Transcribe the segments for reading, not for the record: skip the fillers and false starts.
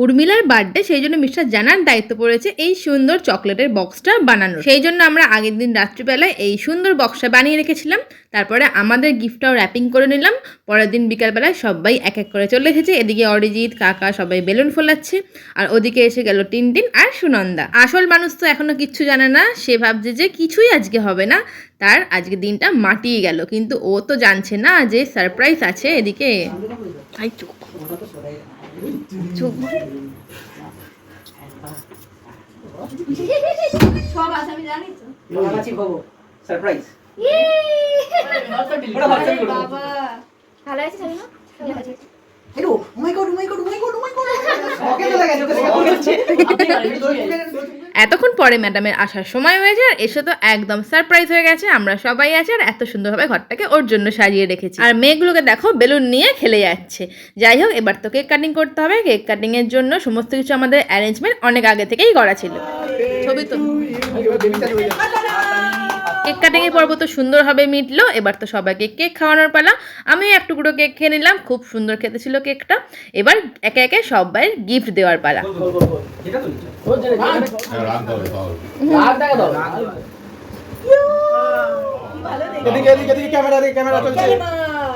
উর্মিলার birthday, সেই জন্য mister জানার দায়িত্ব পড়েছে এই সুন্দর চকলেটের বক্সটা বানানোর। সেই জন্য আমরা আগের দিন রাত্রিবেলায় এই সুন্দর বক্সটা বানিয়ে রেখেছিলাম। তারপরে আমাদের গিফটটাও র্যাপিং করে নিলাম। পরের দিন বিকালবেলায় সবাই এক এক করে চলে এসেছে। এদিকে অরিজিৎ, কাকা সবাই বেলুন ফোলাচ্ছে, আর ওদিকে এসে গেল টিনটিন আর সুনন্দা। আসল মানুষ তো এখনো কিচ্ছু জানে না, সে ভাবছে যে কিছুই আজকে হবে না, তার আজকে দিনটা মাটিয়ে গেল। কিন্তু ও তো জানছে না যে সারপ্রাইজ আছে এদিকে। সব আছে আমি জানি তো। সারপ্রাইজ। বাবা ভালো আছে জানি না। হ্যালো, ও মাই গড, ও মাই গড, ও মাই গড, ও মাই গড। ওকে তো লাগে, ওকে গেছে। এতক্ষণ পরে ম্যাডামের আসার সময় হয়েছে, আর এসে তো একদম সারপ্রাইজ হয়ে গেছে। আমরা সবাই আছি, আর এত সুন্দরভাবে ঘরটাকে ওর জন্য সাজিয়ে রেখেছি। আর মেয়েগুলোকে দেখো বেলুন নিয়ে খেলে যাচ্ছে। যাই হোক, এবার তো কেক কাটিং করতে হবে। কেক কাটিং এর জন্য সমস্ত কিছু আমাদের অ্যারেঞ্জমেন্ট অনেক আগে থেকেই করা ছিল। ছবি তো কেক কাটিং এর পর্ব তো সুন্দরভাবে মিটলো। এবার তো সবাইকে কেক খাওয়ানোর পালা। আমিও এক টুকরো কেক খেয়ে নিলাম, খুব সুন্দর খেতে ছিল কেকটা। এবার একে একে সবাই গিফট দেওয়ার পালা।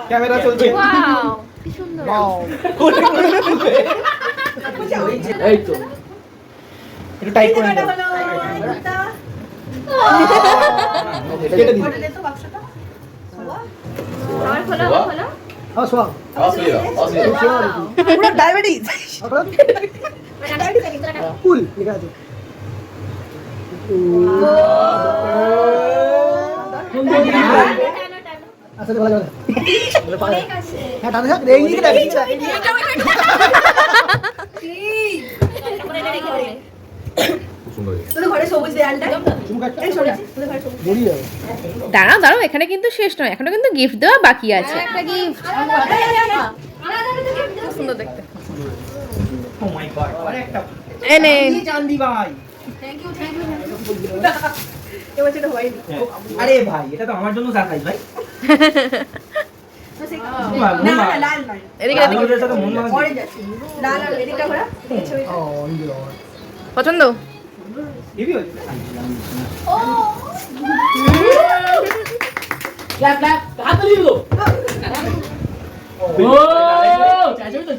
ক্যামেরা চলছে। কি সুন্দর। এই তো একটু টাইট করে দাও। কেটে দিন। আমার খোলা, আমার খোলা। হ্যাঁ, সোয়া। পুরো ডায়াবেটিস কুল লেখা আছে। আচ্ছা ভালো ভালো। অনেক আছে। হ্যাঁ দাদা সাহেব এই নিয়ে ডায়াবেটিস। তোদের ঘরে সবুজ দেয়ালটা এই সরে তোদের ঘরে সবুজ বড়ি যাবে। দাঁড়াও দাঁড়াও, এখানে কিন্তু শেষ নয়, এখনো কিন্তু গিফট দেওয়া বাকি আছে। একটা গিফট সুন্দর দেখতে। ও মাই গড, আরে একটা এনে চাঁদি ভাই। Thank you, thank you. এবার যেটা হয়নি। আরে ভাই, এটা তো আমার জন্য সারপ্রাইজ ভাই। না না লাল নয়। এদিকে এদিকে। এর সাথে মন লাগে। অরেঞ্জ আছে। লাল আর এদিকটা ঘোরা। ও অঞ্জলি। পছন্দ? হেভি হয়েছে। ও ক্ল্যাপ ক্ল্যাপ, হাত দিয়ে দিও। ও চাচা তো।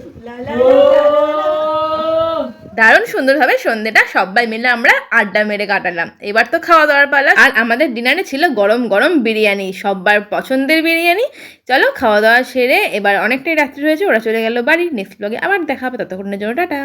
দারুণ সুন্দরভাবে সন্ধ্যেটা সবাই মিলে আমরা আড্ডা মেরে কাটালাম। এবার তো খাওয়া দাওয়ার পালা। আর আমাদের ডিনারে ছিল গরম গরম বিরিয়ানি, সবার পছন্দের বিরিয়ানি। চলো খাওয়া দাওয়া সেরে এবার অনেকটাই রাত্রি হয়েছে, ওরা চলে গেল বাড়ি। নেক্সট ব্লগে আবার দেখা হবে, ততক্ষণের জন্য টাটা।